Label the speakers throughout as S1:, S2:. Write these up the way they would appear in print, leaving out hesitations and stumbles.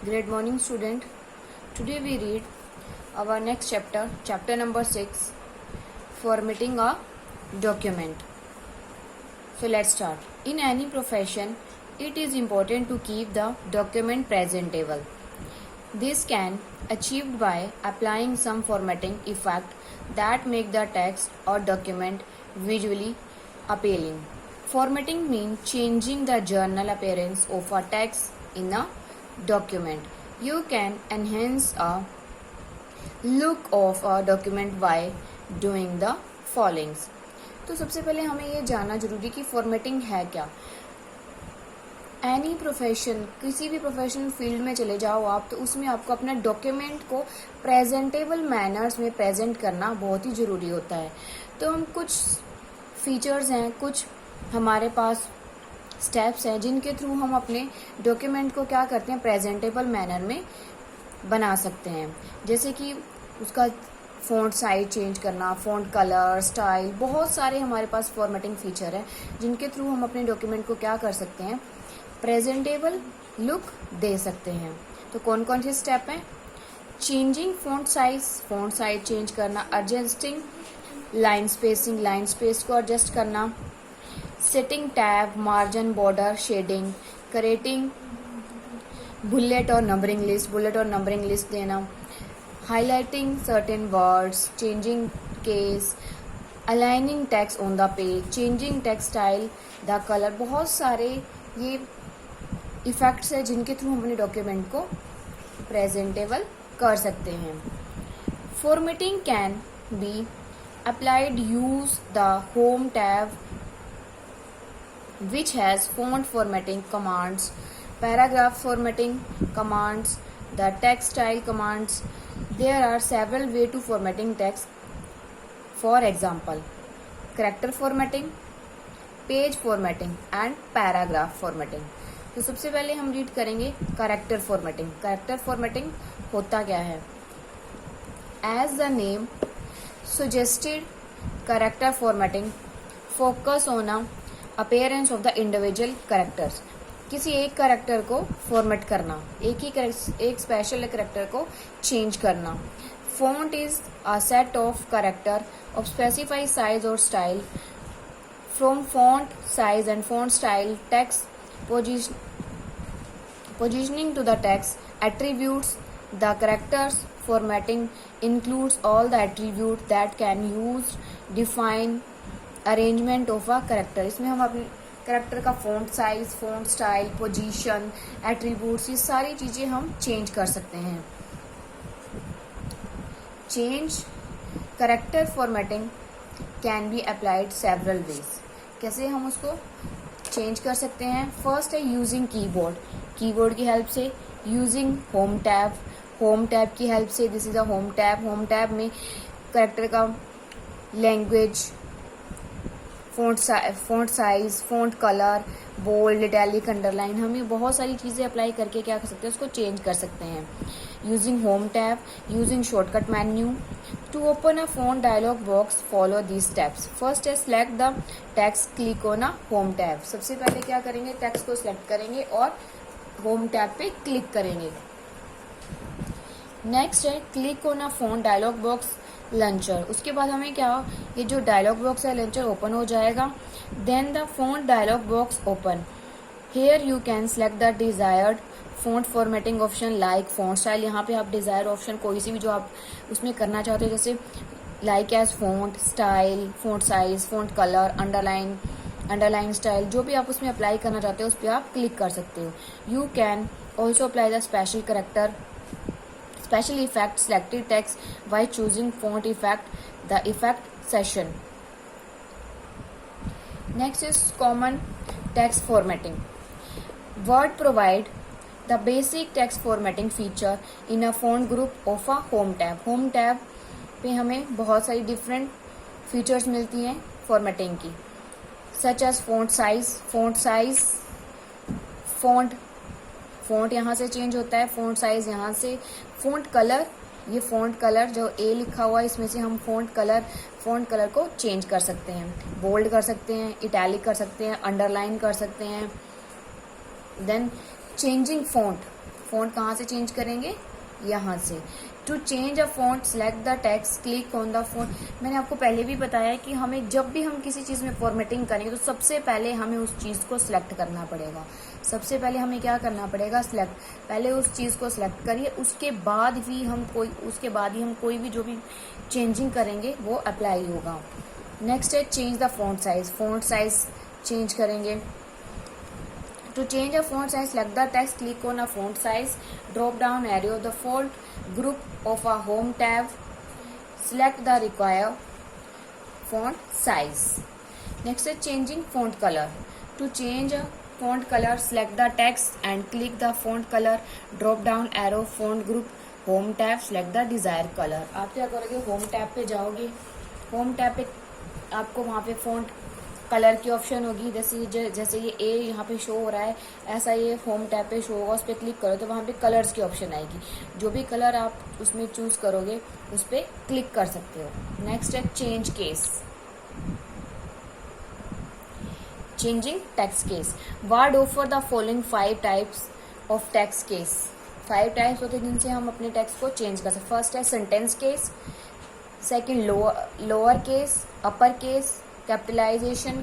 S1: Great morning, student. Today we read our next chapter, chapter number 6, formatting a document. So let's start. In any profession, it is important to keep the document presentable. This can achieved by applying some formatting effect that make the text or document visually appealing. Formatting means changing the journal appearance of a text in a document. You can enhance a look of a document by doing the followings. तो सबसे पहले हमें ये जानना जरूरी कि formatting है क्या. एनी प्रोफेशन, किसी भी प्रोफेशनल फील्ड में चले जाओ आप, तो उसमें आपको अपना डॉक्यूमेंट को प्रेजेंटेबल मैनर्स में प्रेजेंट करना बहुत ही ज़रूरी होता है. तो हम कुछ फीचर्स हैं, कुछ हमारे पास स्टेप्स हैं जिनके थ्रू हम अपने डॉक्यूमेंट को क्या करते हैं, प्रेजेंटेबल मैनर में बना सकते हैं. जैसे कि उसका फ़ॉन्ट साइज चेंज करना, फ़ॉन्ट कलर, स्टाइल, बहुत सारे हमारे पास फॉर्मेटिंग फीचर हैं जिनके थ्रू हम अपने डॉक्यूमेंट को क्या कर सकते हैं, प्रेजेंटेबल लुक दे सकते हैं. तो कौन कौन से स्टेप हैं? चेंजिंग फ़ॉन्ट साइज चेंज करना, adjusting line spacing, line space को एडजस्ट करना, setting tab, margin, border, shading, creating bullet और नंबरिंग लिस्ट देना, highlighting certain words, changing case, aligning text on the page, changing text style, the colour. बहुत सारे ये effects है जिनके through हम अपने डॉक्यूमेंट को प्रेजेंटेबल कर सकते हैं. Formatting can be applied, use the home tab which has font formatting commands, paragraph formatting commands, the text style commands. There are several ways to formatting text. For example, character formatting, page formatting and paragraph formatting. तो सबसे पहले हम read करेंगे character formatting. Character formatting होता क्या है? As the name suggested, character formatting focus on a appearance of the individual characters. किसी एक कैरेक्टर को फॉर्मेट करना, एक स्पेशल कैरेक्टर को चेंज करना. Font is a set of character of specified size और style. From font size and font style, text positioning to the text attributes, the characters formatting includes all the attribute that can use define arrangement of a character. इसमें हम अपने character का font size, font style, position, attributes, ये सारी चीज़ें हम change कर सकते हैं. Change character formatting can be applied several ways. कैसे हम उसको चेंज कर सकते हैं? फर्स्ट है यूजिंग कीबोर्ड की हेल्प से, यूजिंग होम टैब की हेल्प से. This is a home tab में करेक्टर का language, font size, font colour, bold, italic, underline, हम ये बहुत सारी चीज़ें अप्लाई करके क्या कर सकते हैं, उसको चेंज कर सकते हैं. Using home tab, using shortcut menu. To open a font dialog box, follow these steps. First है select the text, click on a home tab. सबसे पहले क्या करेंगे, टेक्स्ट को सिलेक्ट करेंगे और होम टैब पे क्लिक करेंगे. नेक्स्ट है click on a font dialog box launcher. उसके बाद हमें क्या, ये जो डायलॉग बॉक्स है लंचर ओपन हो जाएगा. Then the font dialog box open. Here you can select the desired font formatting option like font style. यहाँ पे आप डिजायर ऑप्शन कोई सी भी जो आप उसमें करना चाहते हो, जैसे like as font style, font size, font colour, underline style, जो भी आप उसमें अप्लाई करना चाहते हो उस पर आप क्लिक कर सकते हो. You can also apply the special effect selected text by choosing font effect, the effect session. Next is common text formatting. Word provide the basic text formatting feature in a font group of a home tab. Home tab पे हमें बहुत सारी different features मिलती हैं formatting की, such as font size, font यहाँ से change होता है, फॉन्ट साइज यहाँ से, फॉन्ट कलर, ये फॉन्ट कलर जो ए लिखा हुआ है इसमें से हम फॉन्ट कलर को चेंज कर सकते हैं, बोल्ड कर सकते हैं, इटैलिक कर सकते हैं, अंडरलाइन कर सकते हैं. देन चेंजिंग फ़ॉन्ट कहाँ से चेंज करेंगे, यहाँ से। To change a font select the text, click on the font. मैंने आपको पहले भी बताया कि हमें जब भी हम किसी चीज़ में फॉर्मेटिंग करेंगे तो सबसे पहले हमें उस चीज़ को सिलेक्ट करना पड़ेगा। सबसे पहले हमें क्या करना पड़ेगा, सिलेक्ट। पहले उस चीज़ को सिलेक्ट करिए, उसके बाद ही हम कोई भी जो भी चेंजिंग करेंगे वो अप्लाई होगा। नेक्स्ट है change the font size. Font size change करेंगे। To change a font size, select the text, click on a font size, drop down arrow of the font group of a home tab, select the required font size. Next is changing font color. To change a font color, select the text and click the font color, drop down arrow font group, home tab, select the desired color. आप क्या करोगे, home tab पे जाओगे। Home tab पे आपको वहाँ पे font colour की ऑप्शन होगी, जैसे ये ए यहाँ पे शो हो रहा है, ऐसा ये होम टैब पे शो होगा। उस पर क्लिक करो तो वहाँ पे कलर्स की ऑप्शन आएगी। जो भी कलर आप उसमें चूज करोगे उस पर क्लिक कर सकते हो। नेक्स्ट है change case, changing text case. Word offer the following 5 types of text case. 5 types होते हैं जिनसे हम अपने टेक्स्ट को चेंज कर सकते। फर्स्ट है sentence case, second lower case, upper case, capitalization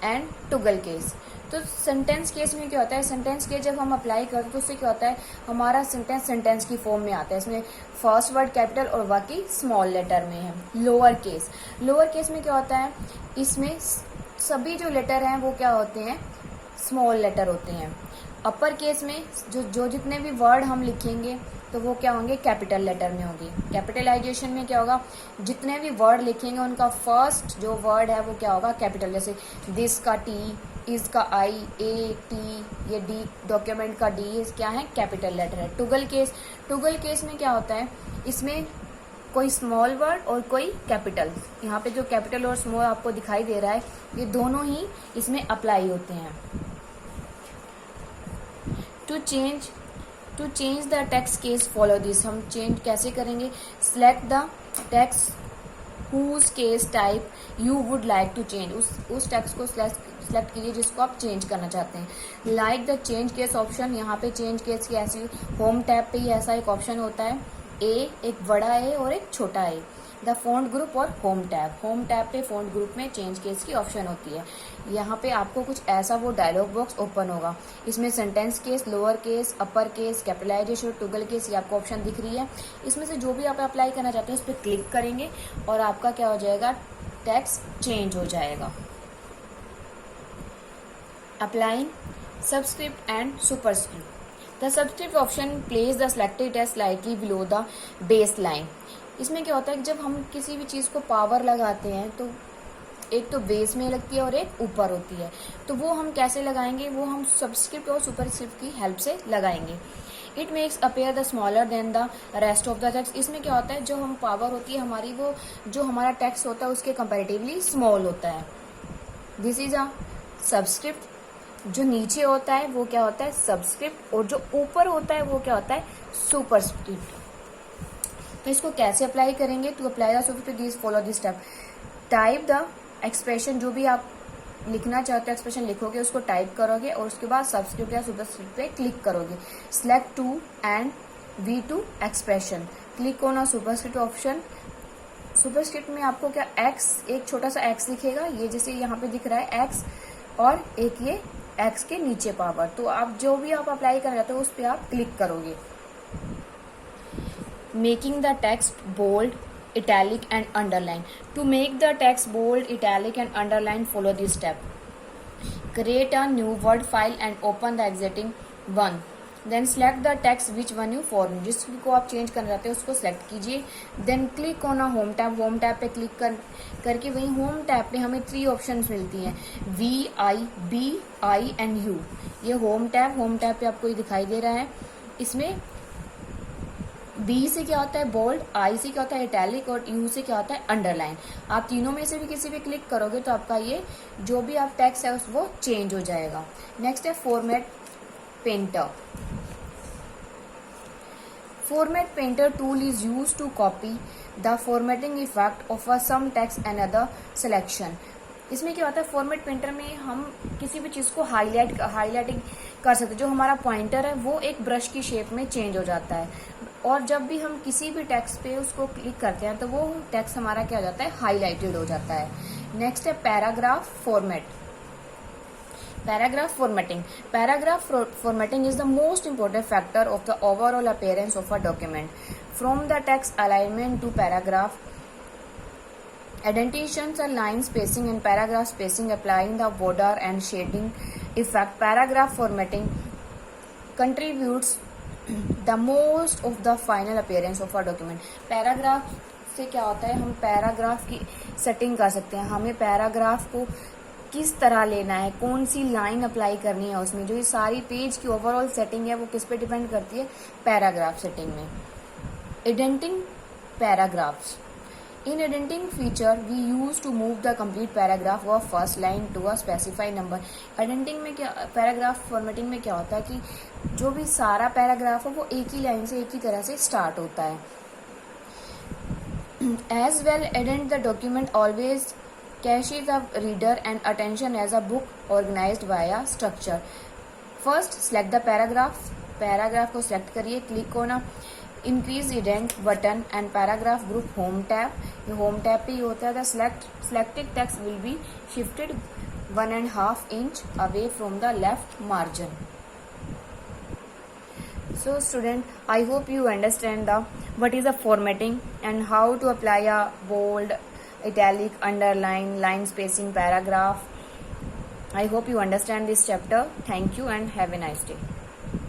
S1: and toggle case. तो सेंटेंस केस में क्या होता है, सेंटेंस केस जब हम अप्लाई करते हैं तो उससे क्या होता है, हमारा सेंटेंस की फॉर्म में आता है। इसमें फर्स्ट वर्ड कैपिटल और बाकी स्मॉल लेटर में है। लोअर केस में क्या होता है, इसमें सभी जो लेटर हैं वो क्या होते हैं, स्मॉल लेटर होते हैं। अपर केस में जो जितने भी वर्ड हम लिखेंगे तो वो क्या होंगे, कैपिटल लेटर में होंगे। कैपिटलाइजेशन में क्या होगा, जितने भी वर्ड लिखेंगे उनका फर्स्ट जो वर्ड है वो क्या होगा, कैपिटल। जैसे दिस का टी, इज का आई, ए टी, ये डी, डॉक्यूमेंट का डी, ये क्या है, कैपिटल लेटर है। टुगल केस में क्या होता है, इसमें कोई स्मॉल वर्ड और कोई कैपिटल। यहाँ पे जो कैपिटल और स्मॉल आपको दिखाई दे रहा है ये दोनों ही इसमें अप्लाई होते हैं। To change the text case follow this. हम चेंज कैसे करेंगे, select the text whose case type you would like to change. उस टेक्स्ट को सिलेक्ट कीजिए जिसको आप चेंज करना चाहते हैं। Like the change case option, यहाँ पे चेंज केस की ऐसी होम टैब पे ही ऐसा एक ऑप्शन होता है, एक बड़ा ए और एक छोटा ए। द फॉन्ट ग्रुप और होम टैब पे फॉन्ट ग्रुप में चेंज केस की ऑप्शन होती है। यहाँ पे आपको कुछ ऐसा वो डायलॉग बॉक्स ओपन होगा, इसमें sentence case, lower case, upper case, capitalization, toggle case, ये आपको ऑप्शन दिख रही है। इसमें से जो भी आप अप्लाई करना चाहते हैं उस पर क्लिक करेंगे और आपका क्या हो जाएगा, टेक्स्ट चेंज हो जाएगा। Applying subscript and superscript. The subscript option place the selected text slightly below the baseline. इसमें क्या होता है कि जब हम किसी भी चीज़ को पावर लगाते हैं तो एक तो बेस में लगती है और एक ऊपर होती है। तो वो हम कैसे लगाएंगे, वो हम सबस्क्रिप्ट और सुपरस्क्रिप्ट की हेल्प से लगाएंगे। It makes appear the smaller than the rest of the text. इसमें क्या होता है, जो हम पावर होती है हमारी, वो जो हमारा टेक्स्ट होता है उसके कंपेरेटिवली स्मॉल होता है। This is a subscript. जो नीचे होता है वो क्या होता है, सबस्क्रिप्ट, और जो ऊपर होता है वो क्या होता है, सुपरस्क्रिप्ट। तो इसको कैसे अप्लाई करेंगे, to apply the superscript this follow this step. Type the expression, जो भी आप लिखना चाहते हो एक्सप्रेशन लिखोगे उसको टाइप करोगे और उसके बाद सबस्क्रिप्ट या सुपरस्क्रिप्ट पे क्लिक करोगे। Select two and V2 expression, click on a superscript option. Superscript में आपको क्या एक्स, एक छोटा सा एक्स दिखेगा, ये जैसे यहाँ पे दिख रहा है एक्स, और एक ये एक्स के नीचे पावर। तो आप जो भी आप अप्लाई करना चाहते हो उस पर आप क्लिक करोगे। Making the text bold, italic and underline. To make the text bold, italic and underline, follow this step. Create a new Word file and open the existing one. Then select the text which one you form. जिसको आप change करना चाहते हैं उसको select कीजिए। Then click on a home tab. Home tab पे click करके वहीं होम टैब पे हमें 3 ऑप्शंस मिलती हैं, V, I, B, I and U। ये होम टैब पे आपको ये दिखाई दे रहा है। इसमें B से क्या होता है बोल्ड, I से क्या होता है इटैलिक और U से क्या होता है अंडरलाइन। आप तीनों में से भी किसी पे क्लिक करोगे तो आपका ये जो भी आप टेक्स्ट है वो चेंज हो जाएगा। नेक्स्ट है format painter. Format painter tool is used to copy the formatting effect of some text and other selection. इसमें क्या होता है, फॉर्मेट पेंटर में हम किसी भी चीज़ को हाईलाइटिंग कर सकते हैं। जो हमारा पॉइंटर है वो एक ब्रश की शेप में चेंज हो जाता है, और जब भी हम किसी भी टेक्स्ट पे उसको क्लिक करते हैं तो वो टेक्स्ट हमारा क्या हो जाता है, हाईलाइटेड हो जाता है। नेक्स्ट है paragraph format. Paragraph formatting. Paragraph formatting is the most important factor of the overall appearance of a document. From the text alignment to paragraph indentations and line spacing and paragraph spacing, applying the border and shading effect. Paragraph formatting contributes the most of the final appearance of a document. Paragraph से क्या होता है, हम paragraph की setting कर सकते हैं। हमें पैराग्राफ को किस तरह लेना है, कौन सी लाइन अप्लाई करनी है उसमें, जो ये सारी पेज की ओवरऑल सेटिंग है वो किस पे डिपेंड करती है, पैराग्राफ सेटिंग में। Indenting paragraphs. In indenting feature we use to move the complete paragraph और first line to a specified number. Indenting में क्या, पैराग्राफ फॉर्मेटिंग में क्या होता है कि जो भी सारा पैराग्राफ है वो एक ही लाइन से एक ही तरह से स्टार्ट होता है। As well indent the document always caches the reader and attention as a book organized via structure. First, select the paragraph. Paragraph को select करिए, click on a increase indent button and paragraph group home tab. ये home tab पे ही होता है। The selected text will be shifted 1.5 inch away from the left margin. So student, I hope you understand what is the formatting and how to apply a bold, italic, underline, line spacing, paragraph. I hope you understand this chapter. Thank you and have a nice day.